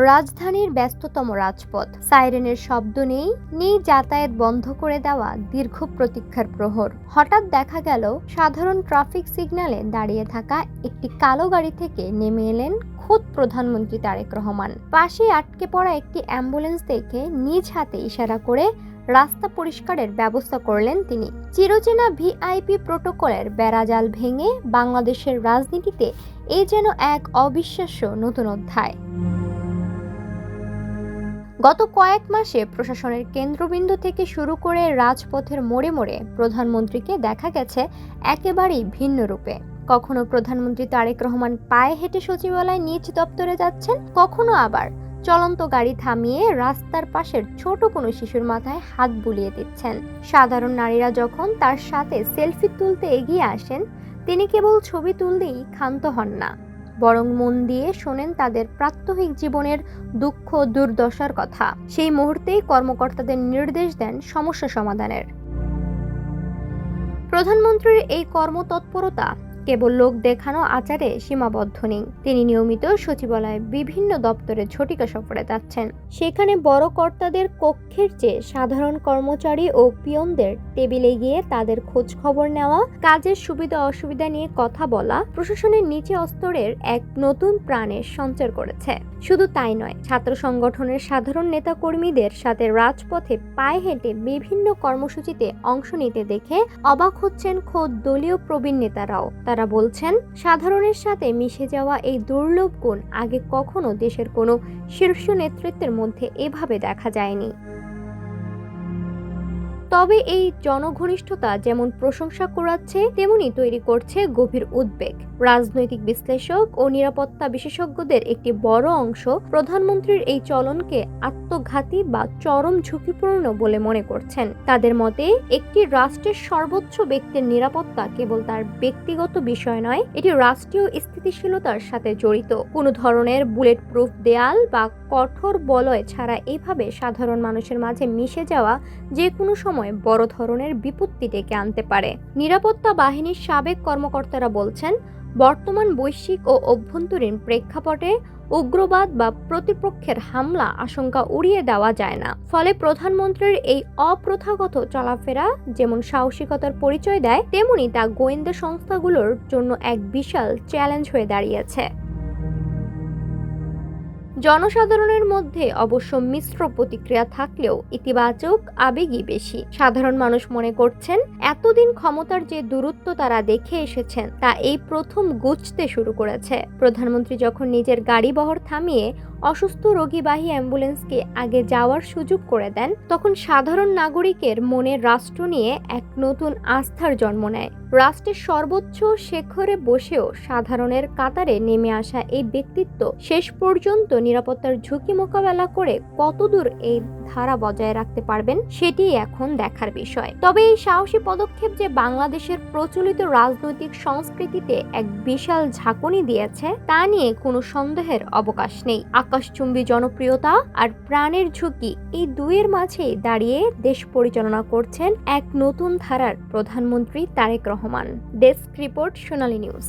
রাজধানীর ব্যস্ততম রাজপথ, সাইরেনের শব্দ নেই যাতায়াত বন্ধ করে দেওয়া দীর্ঘ প্রতীক্ষার প্রহর। হঠাৎ দেখা গেল সাধারণ ট্রাফিক সিগন্যালে দাঁড়িয়ে থাকা একটি কালো গাড়ি থেকে নেমে এলেন খোদ প্রধানমন্ত্রী তারেক রহমান। পাশে আটকে পড়া একটি অ্যাম্বুলেন্স দেখে নিজ হাতে ইশারা করে রাস্তা পরিষ্কারের ব্যবস্থা করলেন তিনি। চিরচেনা ভিআইপি প্রোটোকলের বেড়াজাল ভেঙে বাংলাদেশের রাজনীতিতে এ যেন এক অবিশ্বাস্য নতুন অধ্যায়। গত কয়েক মাসে প্রশাসনের কেন্দ্রবিন্দু থেকে শুরু করে রাজপথের মোড়ে মোড়ে প্রধানমন্ত্রীকে দেখা গেছে একেবারেই ভিন্ন রূপে। কখনো প্রধানমন্ত্রী তারেক রহমান পায়ে হেঁটে সচিবালয় নিজ দপ্তরে যাচ্ছেন, কখনো আবার চলন্ত গাড়ি থামিয়ে রাস্তার পাশের ছোট কোনো শিশুর মাথায় হাত বুলিয়ে দিচ্ছেন। সাধারণ নারীরা যখন তার সাথে সেলফি তুলতে এগিয়ে আসেন, তিনি কেবল ছবি তুলতেই ক্ষান্ত হন না, বরং মন দিয়ে শোনেন তাদের প্রাত্যহিক জীবনের দুঃখ দুর্দশার কথা। সেই মুহূর্তেই কর্মকর্তাদের নির্দেশ দেন সমস্যা সমাধানের। প্রধানমন্ত্রীর এই কর্মতৎপরতা কেবল লোক দেখানো আচারে সীমাবদ্ধ নেই। তিনি নিয়মিত সচিবালয়ে বিভিন্ন দপ্তরে ঝটিকা সফরে যাচ্ছেন। সেখানে বড় কর্তাদের কক্ষের চেয়ে সাধারণ কর্মচারী ও পিয়নদের টেবিলে গিয়ে তাদের খোঁজ খবর নেওয়া, কাজের সুবিধা অসুবিধা নিয়ে কথা বলা প্রশাসনের নিচে স্তরের এক নতুন প্রাণের সঞ্চার করেছে। শুধু তাই নয়, ছাত্র সংগঠনের সাধারণ নেতাকর্মীদের সাথে রাজপথে পায়ে হেঁটে বিভিন্ন কর্মসূচিতে অংশ নিতে দেখে অবাক হচ্ছেন খোদ দলীয় প্রবীণ নেতারাও। তারা বলছেন, সাধারণের সাথে মিশে যাওয়া এই দুর্লভ গুণ আগে কখনো দেশের কোনো শীর্ষ নেতৃত্বের মধ্যে এভাবে দেখা যায়নি। তবে এই জনঘনিষ্ঠতা যেমন প্রশংসা কুড়াচ্ছে, তেমনি তৈরি করছে গভীর উদ্বেগ। রাজনৈতিক বিশ্লেষক ও নিরাপত্তা বিশেষজ্ঞদের একটি বড় অংশ প্রধানমন্ত্রীর এই চলনকে আত্মঘাতী বা চরম ঝুঁকিপূর্ণ বলে মনে করছেন। তাদের মতে, একটি রাষ্ট্রের সর্বোচ্চ ব্যক্তির নিরাপত্তা কেবল তার ব্যক্তিগত বিষয় নয়, এটি রাষ্ট্রীয় স্থিতিশীলতার সাথে জড়িত। কোনো ধরনের বুলেট প্রুফ দেয়াল বা কঠোর বলয় ছাড়া এভাবে সাধারণ মানুষের মাঝে মিশে যাওয়া যে কোনো সময় বড় ধরনের বিপত্তি ডেকে আনতে পারে। নিরাপত্তা বাহিনীর সাবেক কর্মকর্তারা বলছেন, বর্তমান বৈশ্বিক ও অভ্যন্তরীণ প্রেক্ষাপটে উগ্রবাদ বা প্রতিপক্ষের হামলা আশঙ্কা উড়িয়ে দেওয়া যায় না। ফলে প্রধানমন্ত্রীর এই অপ্রথাগত চলাফেরা যেমন সাহসিকতার পরিচয় দেয়, তেমনি তা গোয়েন্দা সংস্থাগুলোর জন্য এক বিশাল চ্যালেঞ্জ হয়ে দাঁড়িয়েছে। জনসাধারণের মধ্যে অবশ্য মিশ্র প্রতিক্রিয়া থাকলেও ইতিবাচক আবেগই বেশি। সাধারণ মানুষ মনে করছেন, এতদিন ক্ষমতার যে দূরত্ব তারা দেখে এসেছেন তা এই প্রথম ঘুচতে শুরু করেছে। প্রধানমন্ত্রী যখন নিজের গাড়িবহর থামিয়ে অসুস্থ রোগীবাহী অ্যাম্বুলেন্সকে আগে যাওয়ার সুযোগ করে দেন, তখন সাধারণ নাগরিকের মনে রাষ্ট্র নিয়ে এক নতুন আস্থার জন্ম নেয়। রাষ্ট্রের সর্বোচ্চ শিখরে বসেও সাধারণের কাতারে নেমে আসা এই ব্যক্তিত্ব শেষ পর্যন্ত নিরাপত্তার ঝুঁকি মোকাবেলা করে কতদূর এই ধারা বজায় রাখতে পারবেন, সেটি এখন দেখার বিষয়। তবে এই সাহসী পদক্ষেপ যে বাংলাদেশের প্রচলিত রাজনৈতিক সংস্কৃতিতে এক বিশাল ঝাঁকুনি দিয়েছে তা নিয়ে কোনো সন্দেহের অবকাশ নেই। আকাশচুম্বী জনপ্রিয়তা আর প্রাণের ঝুঁকি, এই দুইয়ের মাঝেই দাঁড়িয়ে দেশ পরিচালনা করছেন এক নতুন ধারার প্রধানমন্ত্রী তারেক রহমান। ডেস্ক রিপোর্ট, সোনালী নিউজ।